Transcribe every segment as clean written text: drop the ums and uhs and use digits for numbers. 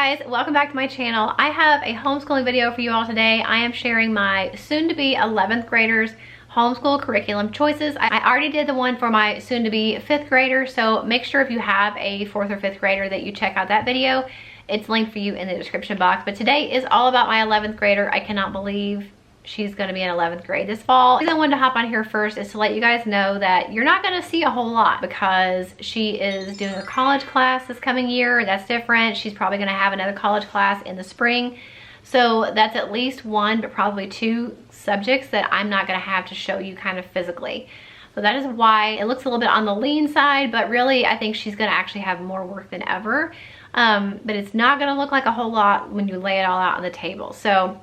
guys, welcome back to my channel. I have a homeschooling video for you all today. I am sharing my soon-to-be 11th graders homeschool curriculum choices. I already did the one for my soon-to-be 5th grader, so make sure if you have a 4th or 5th grader that you check out that video. It's linked for you in the description box. But today is all about my 11th grader. I cannot believe she's going to be in 11th grade this fall. The reason I wanted to hop on here first is to let you guys know that you're not going to see a whole lot because she is doing a college class this coming year. That's different. She's probably going to have another college class in the spring. So that's at least one, but probably two subjects that I'm not going to have to show you kind of physically. So that is why it looks a little bit on the lean side, but really I think she's going to actually have more work than ever. But it's not going to look like a whole lot when you lay it all out on the table. So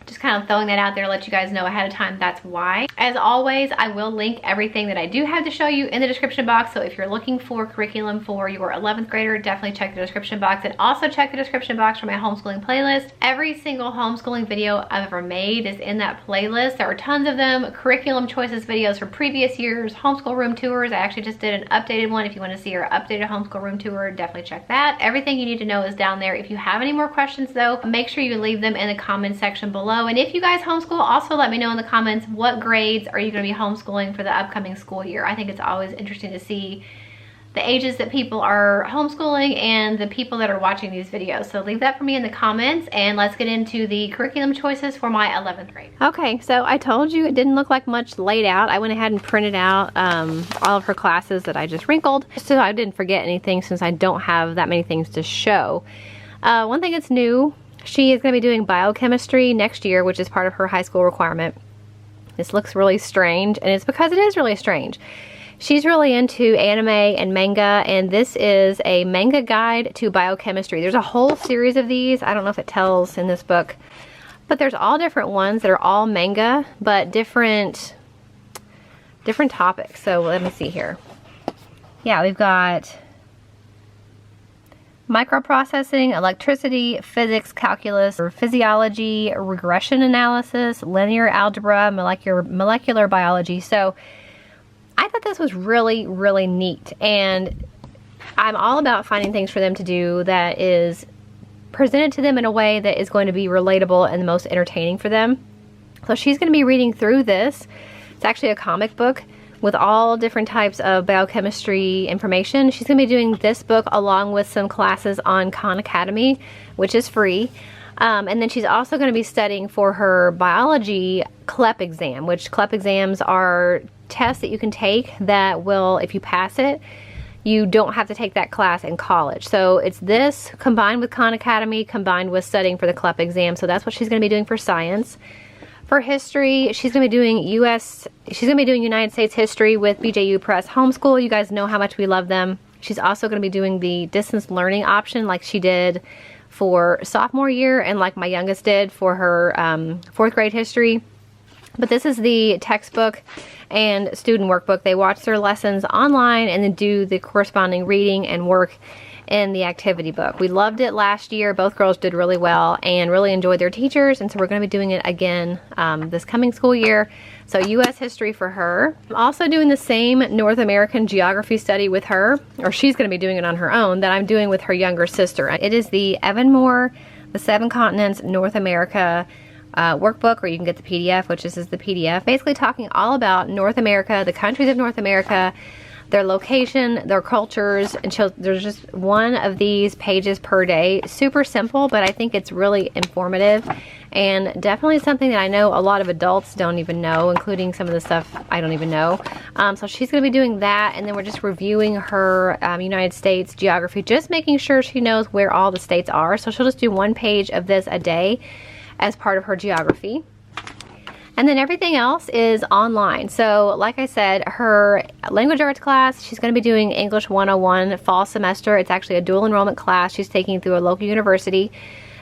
just kind of throwing that out there, let you guys know ahead of time that's why. As always, I will link everything that I do have to show you in the description box. So if you're looking for curriculum for your 11th grader, definitely check the description box, and also check the description box for my homeschooling playlist. Every single homeschooling video I've ever made is in that playlist. There are tons of them. Curriculum choices videos for previous years, homeschool room tours. I actually just did an updated one. If you want to see our updated homeschool room tour, definitely check that. Everything you need to know is down there. If you have any more questions though, make sure you leave them in the comment section below. And if you guys homeschool, also let me know in the comments what grades are you going to be homeschooling for the upcoming school year. I think it's always interesting to see the ages that people are homeschooling and the people that are watching these videos. So leave that for me in the comments, and let's get into the curriculum choices for my 11th grade. Okay, so I told you it didn't look like much laid out. I went ahead and printed out all of her classes that I just wrinkled, so I didn't forget anything since I don't have that many things to show. One thing that's new, she is going to be doing biochemistry next year, which is part of her high school requirement. This looks really strange, and it's because it is really strange. She's really into anime and manga, and this is a manga guide to biochemistry. There's a whole series of these. I don't know if it tells in this book, but there's all different ones that are all manga, but different topics. So let me see here. Yeah, we've got microprocessing, electricity, physics, calculus, physiology, regression analysis, linear algebra, molecular biology. So I thought this was really, really neat, and I'm all about finding things for them to do that is presented to them in a way that is going to be relatable and the most entertaining for them. So she's going to be reading through this. It's actually a comic book with all different types of biochemistry information. She's going to be doing this book along with some classes on Khan Academy, which is free. And then she's also going to be studying for her biology CLEP exam, which CLEP exams are tests that you can take that will, if you pass it, you don't have to take that class in college. So it's this combined with Khan Academy, combined with studying for the CLEP exam. So that's what she's going to be doing for science. For history, she's going to be doing United States history with BJU Press Homeschool. You guys know how much we love them. She's also going to be doing the distance learning option like she did for sophomore year and like my youngest did for her 4th grade history. But this is the textbook and student workbook. They watch their lessons online and then do the corresponding reading and work in the activity book. We loved it last year. Both girls did really well and really enjoyed their teachers, and so we're going to be doing it again this coming school year. So U.S. history for her. I'm also doing the same North American geography study with her, or she's going to be doing it on her own, that I'm doing with her younger sister. It is the Evan Moore, the 7 Continents, North America workbook, or you can get the PDF, which this is the PDF, basically talking all about North America, the countries of North America, their location, their cultures, and there's just one of these pages per day. Super simple, but I think it's really informative and definitely something that I know a lot of adults don't even know, including some of the stuff I don't even know. So she's going to be doing that, and then we're just reviewing her United States geography, just making sure she knows where all the states are. So she'll just do one page of this a day as part of her geography. And then everything else is online. So like I said, her language arts class, she's going to be doing English 101 fall semester. It's actually a dual enrollment class she's taking through a local university.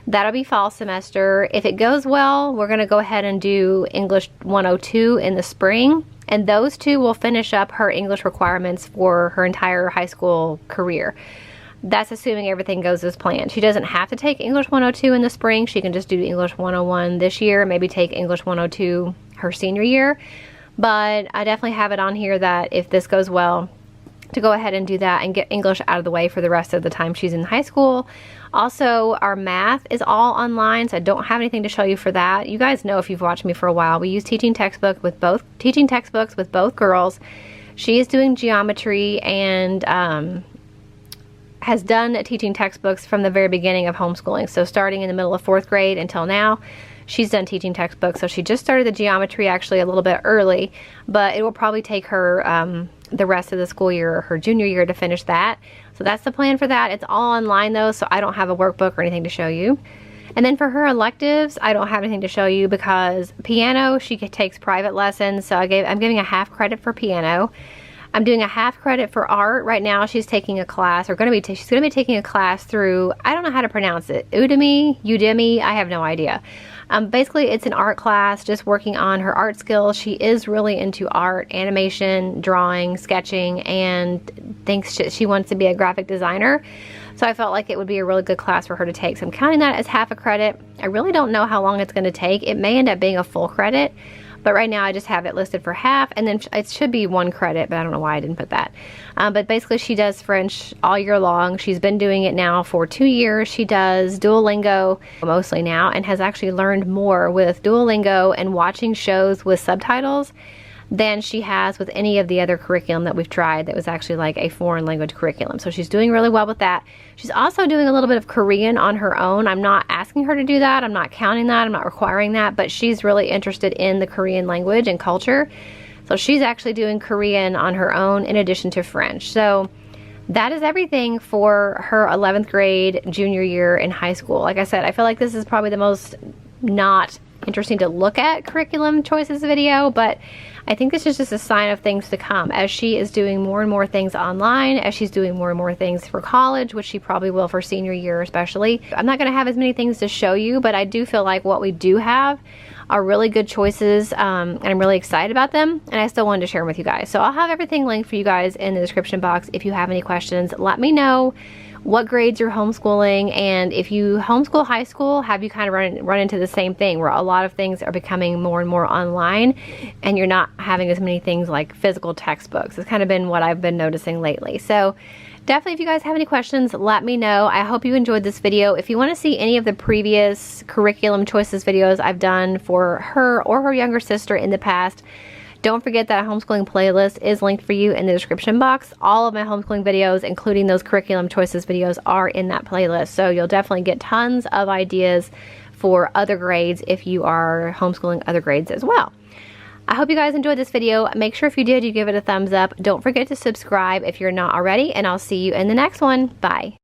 That'll be fall semester. If it goes well, we're going to go ahead and do English 102 in the spring. And those two will finish up her English requirements for her entire high school career. That's assuming everything goes as planned. She doesn't have to take English 102 in the spring. She can just do English 101 this year, maybe take English 102 her senior year. But I definitely have it on here that if this goes well, to go ahead and do that and get English out of the way for the rest of the time she's in high school. Also, our math is all online, so I don't have anything to show you for that. You guys know if you've watched me for a while, we use teaching textbooks with both girls. She is doing geometry and has done teaching textbooks from the very beginning of homeschooling. So starting in the middle of 4th grade until now, she's done teaching textbooks. So she just started the geometry actually a little bit early, but it will probably take her the rest of the school year, her junior year, to finish that. So that's the plan for that. It's all online though, so I don't have a workbook or anything to show you. And then for her electives, I don't have anything to show you because piano, she takes private lessons. So I'm giving a half credit for piano. I'm doing a half credit for art. Right now she's taking a class, or she's going to be taking a class through, I don't know how to pronounce it, Udemy, I have no idea. Basically, it's an art class, just working on her art skills. She is really into art, animation, drawing, sketching, and thinks she wants to be a graphic designer. So I felt like it would be a really good class for her to take. So I'm counting that as half a credit. I really don't know how long it's going to take. It may end up being a full credit, but right now I just have it listed for half, and then it should be 1 credit, but I don't know why I didn't put that. But basically she does French all year long. She's been doing it now for 2 years. She does Duolingo mostly now, and has actually learned more with Duolingo and watching shows with subtitles than she has with any of the other curriculum that we've tried that was actually like a foreign language curriculum. So she's doing really well with that. She's also doing a little bit of Korean on her own. I'm not asking her to do that. I'm not counting that. I'm not requiring that, but she's really interested in the Korean language and culture. So she's actually doing Korean on her own in addition to French. So that is everything for her 11th grade junior year in high school. Like I said, I feel like this is probably the most not interesting to look at curriculum choices video, but I think this is just a sign of things to come as she is doing more and more things online, as she's doing more and more things for college, which she probably will for senior year especially. I'm not going to have as many things to show you, but I do feel like what we do have are really good choices, and I'm really excited about them, and I still wanted to share them with you guys. So I'll have everything linked for you guys in the description box. If you have any questions, let me know what grades you're homeschooling, and if you homeschool high school, have you kind of run into the same thing where a lot of things are becoming more and more online and you're not having as many things like physical textbooks. It's kind of been what I've been noticing lately. So definitely, if you guys have any questions, let me know. I hope you enjoyed this video. If you want to see any of the previous curriculum choices videos I've done for her or her younger sister in the past, don't forget that a homeschooling playlist is linked for you in the description box. All of my homeschooling videos, including those curriculum choices videos, are in that playlist. So you'll definitely get tons of ideas for other grades if you are homeschooling other grades as well. I hope you guys enjoyed this video. Make sure if you did, you give it a thumbs up. Don't forget to subscribe if you're not already, and I'll see you in the next one. Bye.